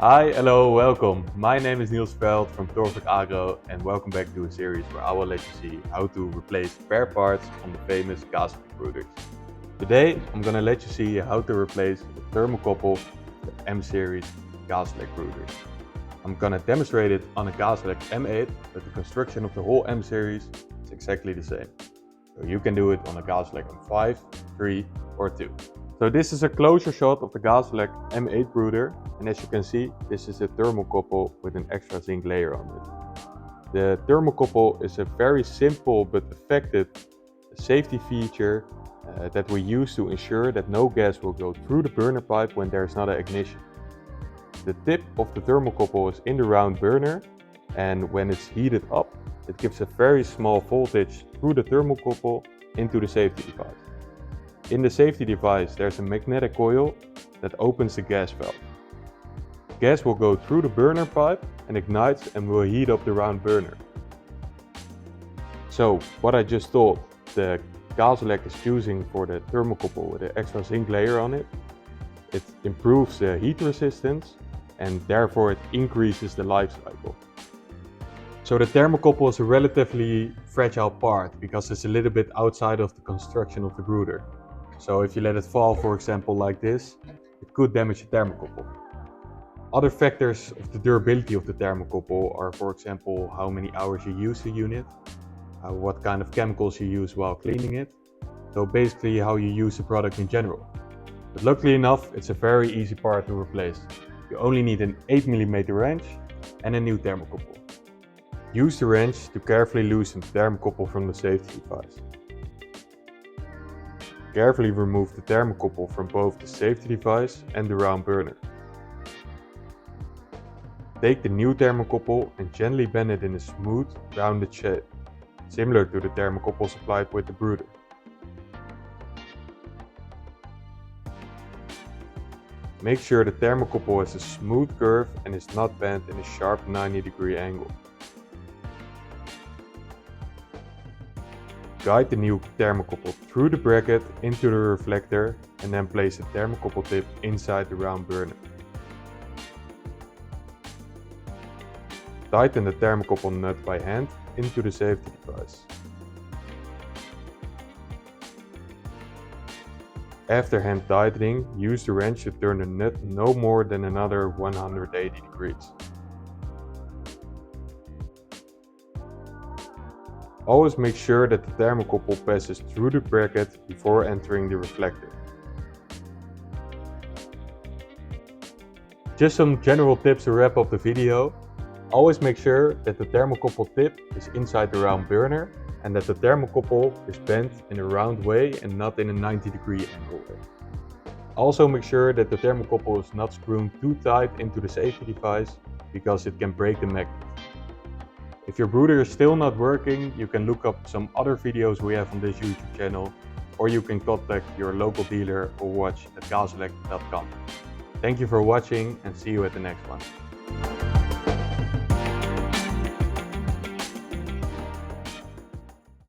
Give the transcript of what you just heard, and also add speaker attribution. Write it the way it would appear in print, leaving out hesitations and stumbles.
Speaker 1: Hi, hello, welcome. My name is Niels Veld from Torvik Agro and welcome back to a series where I will let you see how to replace spare parts on the famous Gasolec brooders. Today I'm gonna let you see how to replace the thermocouple the M series Gasolec brooders. I'm gonna demonstrate it on a Gasolec M8, but the construction of the whole M series is exactly the same. So you can do it on a Gasolec M5, 3 or 2. So this is a closer shot of the Gasolec M8 brooder, and as you can see, this is a thermocouple with an extra zinc layer on it. The thermocouple is a very simple but effective safety feature that we use to ensure that no gas will go through the burner pipe when there is not an ignition. The tip of the thermocouple is in the round burner, and when it's heated up, it gives a very small voltage through the thermocouple into the safety device. In the safety device, there's a magnetic coil that opens the gas valve. Gas will go through the burner pipe and ignites and will heat up the round burner. So what I just thought the Gasolec is choosing for the thermocouple with the extra zinc layer on it, it improves the heat resistance and therefore it increases the life cycle. So the thermocouple is a relatively fragile part because it's a little bit outside of the construction of the brooder. So if you let it fall, for example, like this, it could damage the thermocouple. Other factors of the durability of the thermocouple are, for example, how many hours you use the unit, what kind of chemicals you use while cleaning it. So basically how you use the product in general. But luckily enough, it's a very easy part to replace. You only need an 8mm wrench and a new thermocouple. Use the wrench to carefully loosen the thermocouple from the safety device. Carefully remove the thermocouple from both the safety device and the round burner. Take the new thermocouple and gently bend it in a smooth, rounded shape, similar to the thermocouples applied with the brooder. Make sure the thermocouple has a smooth curve and is not bent in a sharp 90-degree angle. Guide the new thermocouple through the bracket into the reflector and then place the thermocouple tip inside the round burner. Tighten the thermocouple nut by hand into the safety device. After hand tightening, use the wrench to turn the nut no more than another 180 degrees. Always make sure that the thermocouple passes through the bracket before entering the reflector. Just some general tips to wrap up the video. Always make sure that the thermocouple tip is inside the round burner and that the thermocouple is bent in a round way and not in a 90-degree angle way. Also make sure that the thermocouple is not screwed too tight into the safety device because it can break the magnet. If your brooder is still not working, you can look up some other videos we have on this YouTube channel, or you can contact your local dealer or watch at gasolec.com. Thank you for watching and see you at the next one.